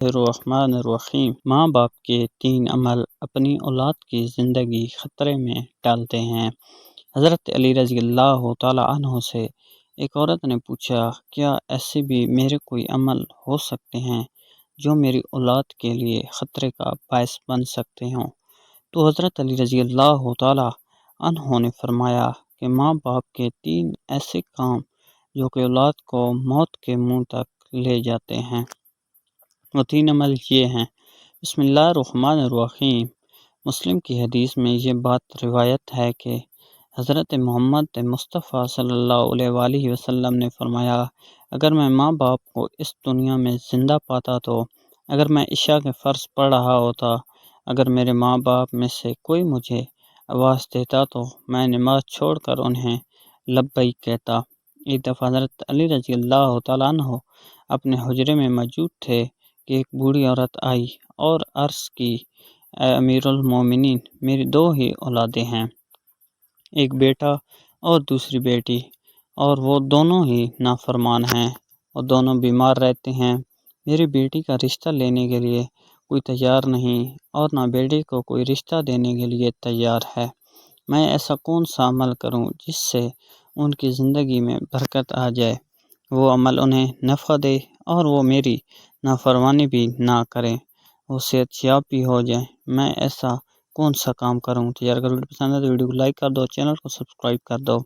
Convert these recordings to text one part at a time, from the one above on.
الرحمن الرحیم۔ ماں باپ کے 3 عمل اپنی اولاد کی زندگی خطرے میں ڈالتے ہیں۔ حضرت علی رضی اللہ تعالیٰ عنہ سے ایک عورت نے پوچھا، کیا ایسے بھی میرے کوئی عمل ہو سکتے ہیں جو میری اولاد کے لیے خطرے کا باعث بن سکتے ہوں؟ تو حضرت علی رضی اللہ تعالیٰ عنہ نے فرمایا کہ ماں باپ کے 3 ایسے کام جو کہ اولاد کو موت کے منہ تک لے جاتے ہیں۔ وہ 3 عمل یہ ہیں۔ بسم اللہ الرحمن الرحیم۔ مسلم کی حدیث میں یہ بات روایت ہے کہ حضرت محمد مصطفیٰ صلی اللہ علیہ وآلہ وسلم نے فرمایا، اگر میں ماں باپ کو اس دنیا میں زندہ پاتا تو اگر میں عشاء کے فرض پڑھ رہا ہوتا، اگر میرے ماں باپ میں سے کوئی مجھے آواز دیتا تو میں نماز چھوڑ کر انہیں لبیک کہتا۔ ایک دفعہ حضرت علی رضی اللہ تعالیٰ عنہ اپنے حجرے میں موجود تھے کہ ایک بوڑھی عورت آئی اور عرض کی، اے امیر المومنین، میری 2 ہی اولادیں ہیں، ایک بیٹا اور دوسری بیٹی، اور وہ دونوں ہی نافرمان ہیں اور دونوں بیمار رہتے ہیں۔ میری بیٹی کا رشتہ لینے کے لیے کوئی تیار نہیں اور نہ بیٹے کو کوئی رشتہ دینے کے لیے تیار ہے۔ میں ایسا کون سا عمل کروں جس سے ان کی زندگی میں برکت آ جائے، وہ عمل انہیں نفع دے اور وہ میری نافرمانی بھی نہ کریں، وہ صحت یاب بھی ہو جائیں؟ میں ایسا کون سا کام کروں؟ تو یار اگر ویڈیو پسند ہے تو ویڈیو کو لائک کر دو، چینل کو سبسکرائب کر دو،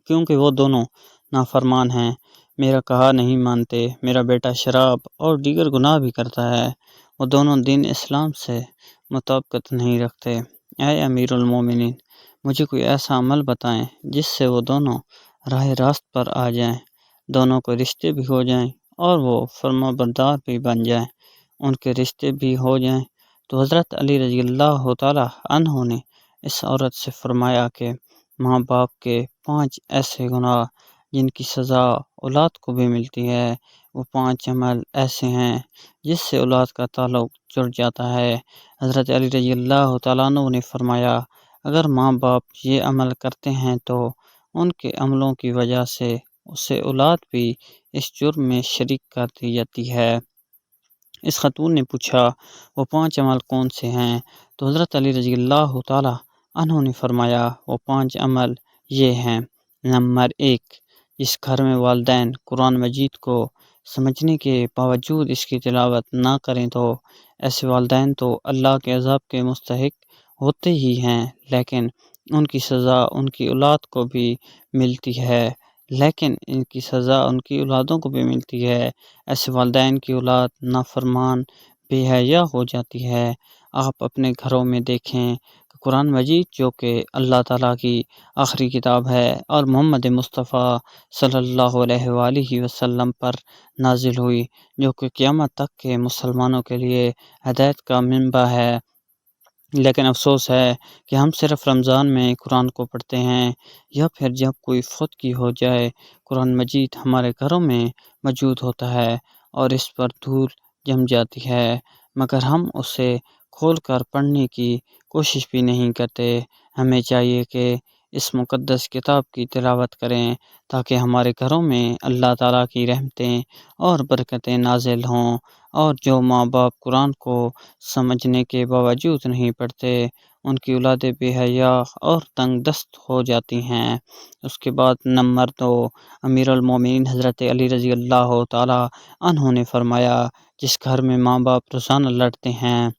کیونکہ وہ دونوں نافرمان ہیں، میرا کہا نہیں مانتے، میرا بیٹا شراب اور دیگر گناہ بھی کرتا ہے، وہ دونوں دین اسلام سے مطابقت نہیں رکھتے۔ اے امیر المومنین، مجھے کوئی ایسا عمل بتائیں جس سے وہ دونوں راہ راست پر آ جائیں، دونوں کو رشتے بھی ہو جائیں اور وہ فرما بردار بھی بن جائیں، ان کے رشتے بھی ہو جائیں۔ تو حضرت علی رضی اللہ تعالیٰ عنہ نے اس عورت سے فرمایا کہ ماں باپ کے 5 ایسے گناہ جن کی سزا اولاد کو بھی ملتی ہے، وہ 5 عمل ایسے ہیں جس سے اولاد کا تعلق جڑ جاتا ہے۔ حضرت علی رضی اللہ تعالیٰ عنہ نے فرمایا، اگر ماں باپ یہ عمل کرتے ہیں تو ان کے عملوں کی وجہ سے اسے اولاد بھی اس جرم میں شریک کر دی جاتی ہے۔ اس خاتون نے پوچھا، وہ 5 عمل کون سے ہیں؟ تو حضرت علی رضی اللہ تعالیٰ عنہ نے فرمایا، وہ 5 عمل یہ ہیں۔ نمبر 1، جس گھر میں والدین قرآن مجید کو سمجھنے کے باوجود اس کی تلاوت نہ کریں تو ایسے والدین تو اللہ کے عذاب کے مستحق ہوتے ہی ہیں، لیکن ان کی سزا ان کی اولاد کو بھی ملتی ہے، ایسے والدین کی اولاد نافرمان بے حیا ہو جاتی ہے۔ آپ اپنے گھروں میں دیکھیں کہ قرآن مجید جو کہ اللہ تعالیٰ کی آخری کتاب ہے اور محمد مصطفیٰ صلی اللہ علیہ وآلہ وسلم پر نازل ہوئی، جو کہ قیامت تک کے مسلمانوں کے لیے ہدایت کا منبع ہے، لیکن افسوس ہے کہ ہم صرف رمضان میں قرآن کو پڑھتے ہیں، یا پھر جب کوئی خودکی ہو جائے قرآن مجید ہمارے گھروں میں موجود ہوتا ہے اور اس پر دھول جم جاتی ہے، مگر ہم اسے کھول کر پڑھنے کی کوشش بھی نہیں کرتے۔ ہمیں چاہیے کہ اس مقدس کتاب کی تلاوت کریں تاکہ ہمارے گھروں میں اللہ تعالیٰ کی رحمتیں اور برکتیں نازل ہوں، اور جو ماں باپ قرآن کو سمجھنے کے باوجود نہیں پڑھتے ان کی اولادیں بے حیا اور تنگ دست ہو جاتی ہیں۔ اس کے بعد نمبر 2، امیر المومنین حضرت علی رضی اللہ تعالیٰ عنہ نے فرمایا، جس گھر میں ماں باپ روزانہ لڑتے ہیں،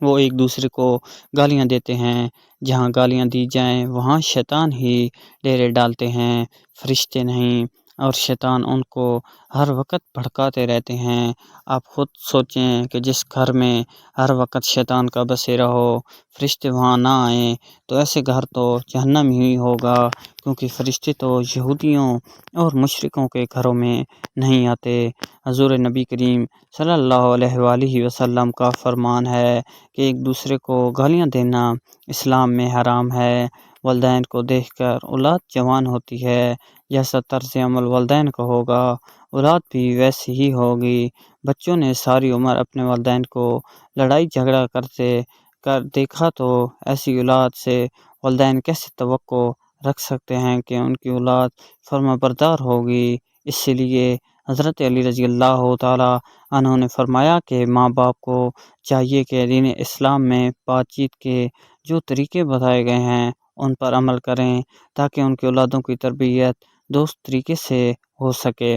وہ ایک دوسرے کو گالیاں دیتے ہیں، جہاں گالیاں دی جائیں وہاں شیطان ہی ڈیرے ڈالتے ہیں، فرشتے نہیں، اور شیطان ان کو ہر وقت بھڑکاتے رہتے ہیں۔ آپ خود سوچیں کہ جس گھر میں ہر وقت شیطان کا بسیرا ہو، فرشتے وہاں نہ آئیں، تو ایسے گھر تو جہنم ہی ہوگا، کیونکہ فرشتے تو یہودیوں اور مشرکوں کے گھروں میں نہیں آتے۔ حضور نبی کریم صلی اللہ علیہ وآلہ وسلم کا فرمان ہے کہ ایک دوسرے کو گالیاں دینا اسلام میں حرام ہے۔ والدین کو دیکھ کر اولاد جوان ہوتی ہے، جیسا طرز عمل والدین کا ہوگا اولاد بھی ویسی ہی ہوگی۔ بچوں نے ساری عمر اپنے والدین کو لڑائی جھگڑا کرتے کر دیکھا تو ایسی اولاد سے والدین کیسے توقع رکھ سکتے ہیں کہ ان کی اولاد فرما بردار ہوگی؟ اس لیے حضرت علی رضی اللہ تعالیٰ عنہ نے فرمایا کہ ماں باپ کو چاہیے کہ دین اسلام میں بات چیت کے جو طریقے بتائے گئے ہیں ان پر عمل کریں تاکہ ان کی اولادوں کی تربیت درست طریقے سے ہو سکے۔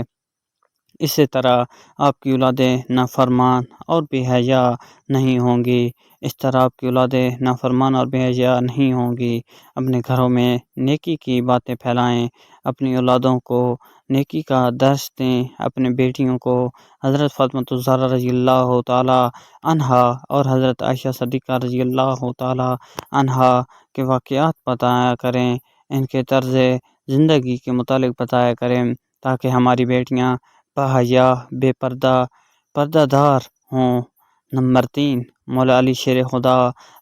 اسی طرح آپ کی اولادیں نافرمان اور بے حیا نہیں ہوں گی۔ اس طرح آپ کی اولادیں نافرمان اور بے حیا نہیں ہوں گی۔ اپنے گھروں میں نیکی کی باتیں پھیلائیں، اپنی اولادوں کو نیکی کا درس دیں۔ اپنے بیٹیوں کو حضرت فاطمہ الزہرا رضی اللہ تعالیٰ عنہا اور حضرت عائشہ صدیقہ رضی اللہ تعالیٰ عنہا کے واقعات بتایا کریں، ان کے طرز زندگی کے متعلق بتایا کریں تاکہ ہماری بیٹیاں باحیا، بے پردہ دار ہوں۔ نمبر 3، مولا علی شیر خدا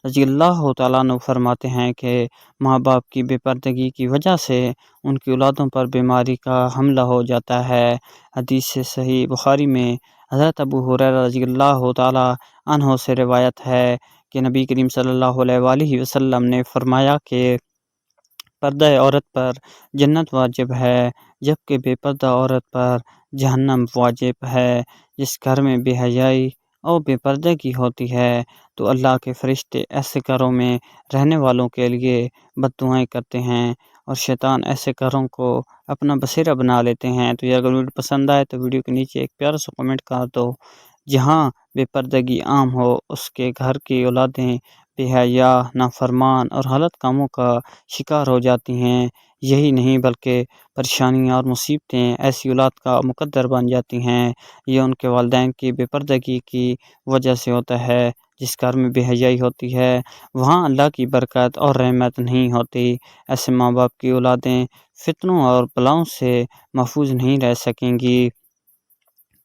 رضی اللہ تعالیٰ عنہ فرماتے ہیں کہ ماں باپ کی بے پردگی کی وجہ سے ان کی اولادوں پر بیماری کا حملہ ہو جاتا ہے۔ حدیث سے صحیح بخاری میں حضرت ابو ہریرہ رضی اللہ تعالیٰ عنہ سے روایت ہے کہ نبی کریم صلی اللہ علیہ وآلہ وسلم نے فرمایا کہ پردہ عورت پر جنت واجب ہے، جبکہ بے پردہ عورت پر جہنم واجب ہے۔ جس گھر میں بے حیائی اور بے پردگی ہوتی ہے تو اللہ کے فرشتے ایسے گھروں میں رہنے والوں کے لیے بد دعائیں کرتے ہیں اور شیطان ایسے گھروں کو اپنا بسیرا بنا لیتے ہیں۔ تو یہ اگر ویڈیو پسند آئے تو ویڈیو کے نیچے ایک پیارا سا کمنٹ کر دو۔ جہاں بے پردگی عام ہو اس کے گھر کی اولادیں بے حیا، نافرمان اور غلط کاموں کا شکار ہو جاتی ہیں۔ یہی نہیں بلکہ پریشانیاں اور مصیبتیں ایسی اولاد کا مقدر بن جاتی ہیں۔ یہ ان کے والدین کی بے پردگی کی وجہ سے ہوتا ہے۔ جس گھر میں بے حیائی ہوتی ہے وہاں اللہ کی برکت اور رحمت نہیں ہوتی۔ ایسے ماں باپ کی اولادیں فتنوں اور بلاؤں سے محفوظ نہیں رہ سکیں گی،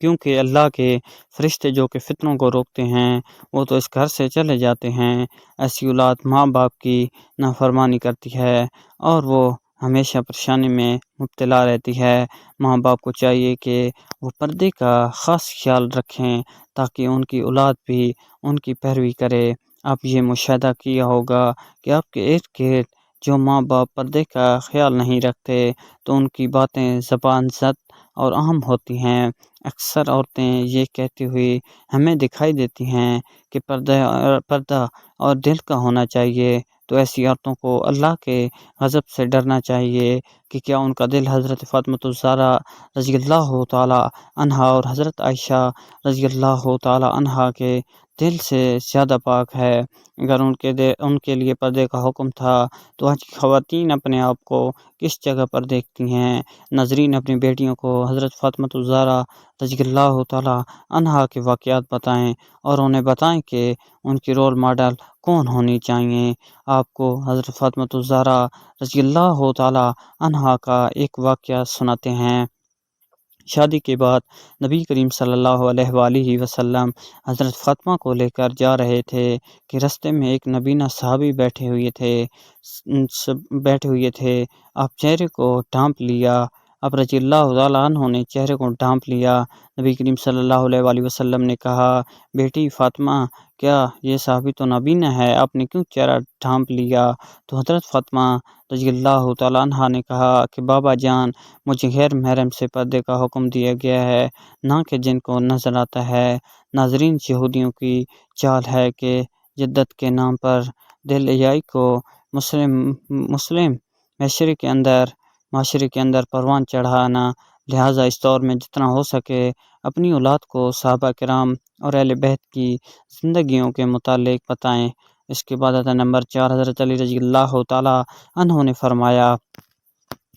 کیونکہ اللہ کے فرشتے جو کہ فتنوں کو روکتے ہیں وہ تو اس گھر سے چلے جاتے ہیں۔ ایسی اولاد ماں باپ کی نافرمانی کرتی ہے اور وہ ہمیشہ پریشانی میں مبتلا رہتی ہے۔ ماں باپ کو چاہیے کہ وہ پردے کا خاص خیال رکھیں تاکہ ان کی اولاد بھی ان کی پیروی کرے۔ آپ یہ مشاہدہ کیا ہوگا کہ آپ کے ارد گرد جو ماں باپ پردے کا خیال نہیں رکھتے تو ان کی باتیں زبان زد اور عام ہوتی ہیں۔ اکثر عورتیں یہ کہتی ہوئی ہمیں دکھائی دیتی ہیں کہ پردہ اور دل کا ہونا چاہیے، تو ایسی عورتوں کو اللہ کے غضب سے ڈرنا چاہیے کہ کیا ان کا دل حضرت فاطمہ الزہرا رضی اللہ تعالیٰ عنہا اور حضرت عائشہ رضی اللہ تعالیٰ عنہا کے دل سے زیادہ پاک ہے۔ اگر ان کے لیے پردے کا حکم تھا تو آج کی خواتین اپنے آپ کو کس جگہ پر دیکھتی ہیں؟ ناظرین، اپنی بیٹیوں کو حضرت فاطمہ الزہرا رضی اللہ تعالیٰ عنہا کے واقعات بتائیں اور انہیں بتائیں کہ ان کی رول ماڈل کون ہونی چاہیے۔ آپ کو حضرت فاطمہ الزہرا رضی اللہ تعالیٰ عنہا کا ایک واقعہ سناتے ہیں۔ شادی کے بعد نبی کریم صلی اللہ علیہ وآلہ وسلم حضرت فاطمہ کو لے کر جا رہے تھے کہ رستے میں ایک نبینہ صحابی بیٹھے ہوئے تھے۔ آپ چہرے کو ڈھانپ لیا۔ آپ رضی اللہ تعالیٰ عنہ نے چہرے کو ڈھانپ لیا۔ نبی کریم صلی اللہ علیہ وآلہ وسلم نے کہا، بیٹی فاطمہ، کیا یہ صحابی تو نبینہ ہے، آپ نے کیوں چہرہ ڈھانپ لیا؟ تو حضرت فاطمہ رضی اللہ تعالیٰ عنہ نے کہا کہ بابا جان، مجھے غیر محرم سے پردے کا حکم دیا گیا ہے، نہ کہ جن کو نظر آتا ہے۔ ناظرین، یہودیوں کی چال ہے کہ جدت کے نام پر دل عیائی کو مسلم معاشرے کے اندر پروان چڑھانا، لہٰذا اس دور میں جتنا ہو سکے اپنی اولاد کو صحابہ کرام اور اہل بیت کی زندگیوں کے متعلق بتائیں۔ اس کے بعد نمبر 4، حضرت علی رضی اللہ تعالیٰ عنہ نے فرمایا،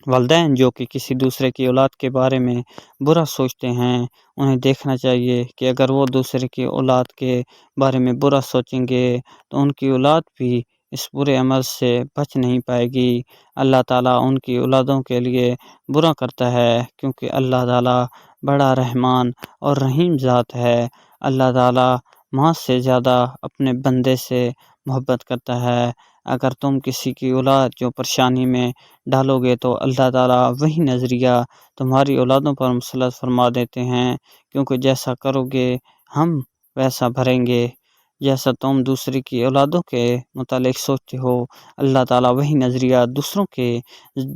والدین جو کہ کسی دوسرے کی اولاد کے بارے میں برا سوچتے ہیں انہیں دیکھنا چاہیے کہ اگر وہ دوسرے کی اولاد کے بارے میں برا سوچیں گے تو ان کی اولاد بھی اس برے عمل سے بچ نہیں پائے گی۔ اللہ تعالیٰ ان کی اولادوں کے لیے برا کرتا ہے کیونکہ اللہ تعالیٰ بڑا رحمان اور رحیم ذات ہے۔ اللہ تعالیٰ ماں سے زیادہ اپنے بندے سے محبت کرتا ہے۔ اگر تم کسی کی اولاد جو پریشانی میں ڈالو گے تو اللہ تعالیٰ وہی نظریہ تمہاری اولادوں پر مسلط فرما دیتے ہیں، کیونکہ جیسا کرو گے ہم ویسا بھریں گے۔ جیسا تم دوسرے کی اولادوں کے متعلق سوچتے ہو، اللہ تعالیٰ وہی نظریہ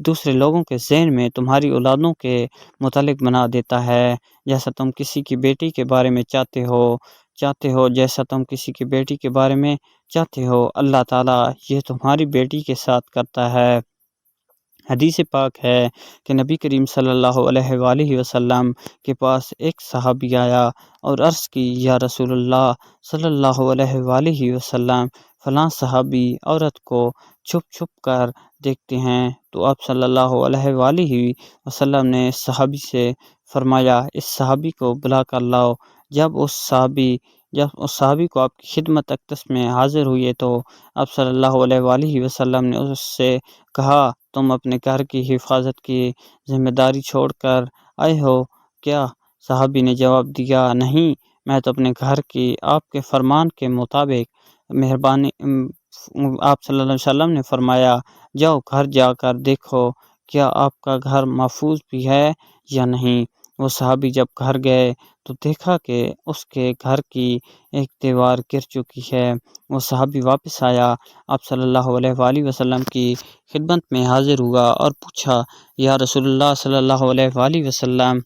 دوسرے لوگوں کے ذہن میں تمہاری اولادوں کے متعلق بنا دیتا ہے۔ جیسا تم کسی کی بیٹی کے بارے میں چاہتے ہو جیسا تم کسی کی بیٹی کے بارے میں چاہتے ہو، اللہ تعالیٰ یہ تمہاری بیٹی کے ساتھ کرتا ہے۔ حدیث پاک ہے کہ نبی کریم صلی اللہ علیہ وآلہ وسلم کے پاس ایک صحابی آیا اور عرض کی، یا رسول اللہ صلی اللہ علیہ وآلہ وسلم، فلاں صحابی عورت کو چھپ چھپ کر دیکھتے ہیں۔ تو آپ صلی اللہ علیہ وآلہ وسلم نے صحابی سے فرمایا، اس صحابی کو بلا کر لاؤ۔ جب اس صحابی کو آپ کی خدمت اقدس میں حاضر ہوئے تو آپ صلی اللہ علیہ وآلہ وسلم نے اس سے کہا، تم اپنے گھر کی حفاظت کی ذمہ داری چھوڑ کر آئے ہو کیا؟ صحابی نے جواب دیا، نہیں، میں تو اپنے گھر کی آپ کے فرمان کے مطابق مہربانی۔ آپ صلی اللہ علیہ وسلم نے فرمایا، جاؤ گھر جا کر دیکھو کیا آپ کا گھر محفوظ بھی ہے یا نہیں۔ وہ صحابی جب گھر گئے تو دیکھا کہ اس کے گھر کی ایک دیوار گر چکی ہے۔ وہ صحابی واپس آیا، آپ صلی اللہ علیہ وآلہ وسلم کی خدمت میں حاضر ہوا اور پوچھا، یا رسول اللہ صلی اللہ علیہ وآلہ وسلم،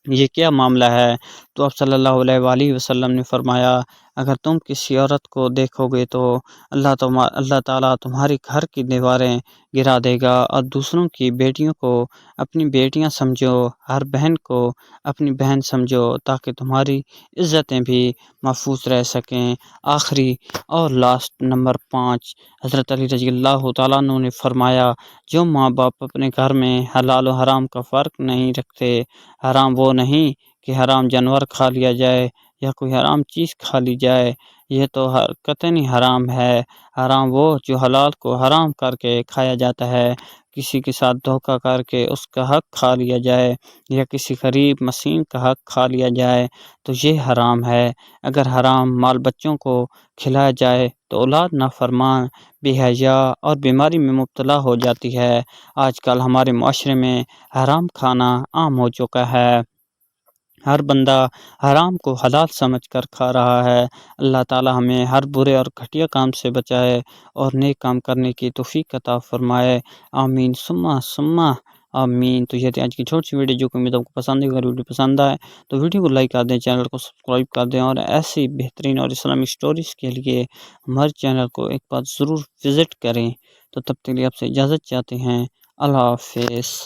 یہ کیا معاملہ ہے؟ تو آپ صلی اللہ علیہ وآلہ وسلم نے فرمایا، اگر تم کسی عورت کو دیکھو گے تو اللہ تعالیٰ تمہاری گھر کی دیواریں گرا دے گا، اور دوسروں کی بیٹیوں کو اپنی بیٹیاں سمجھو، ہر بہن کو اپنی بہن سمجھو، تاکہ تمہاری عزتیں بھی محفوظ رہ سکیں۔ آخری اور لاسٹ نمبر 5، حضرت علی رضی اللہ تعالیٰ عنہ نے فرمایا، جو ماں باپ اپنے گھر میں حلال و حرام کا فرق نہیں رکھتے، حرام وہ نہیں کہ حرام جانور کھا لیا جائے یا کوئی حرام چیز کھا لی جائے، یہ تو قطعی حرام ہے۔ حرام وہ جو حلال کو حرام کر کے کھایا جاتا ہے، کسی کے ساتھ دھوکہ کر کے اس کا حق کھا لیا جائے یا کسی غریب مسکین کا حق کھا لیا جائے تو یہ حرام ہے۔ اگر حرام مال بچوں کو کھلایا جائے تو اولاد نافرمان، بے حیا اور بیماری میں مبتلا ہو جاتی ہے۔ آج کل ہمارے معاشرے میں حرام کھانا عام ہو چکا ہے، ہر بندہ حرام کو حلال سمجھ کر کھا رہا ہے۔ اللہ تعالی ہمیں ہر برے اور گھٹیا کام سے بچائے اور نیک کام کرنے کی توفیق عطا فرمائے، آمین ثم آمین۔ تو یہ تھی آج کی چھوٹی سی ویڈیو، جو کہ امید آپ کو پسند ہے۔ اگر ویڈیو پسند آئے تو ویڈیو کو لائک کر دیں، چینل کو سبسکرائب کر دیں، اور ایسی بہترین اور اسلامی سٹوریز کے لیے ہمارے چینل کو ایک بار ضرور وزٹ کریں۔ تو تب تک کے لیے آپ سے اجازت چاہتے ہیں، اللہ حافظ۔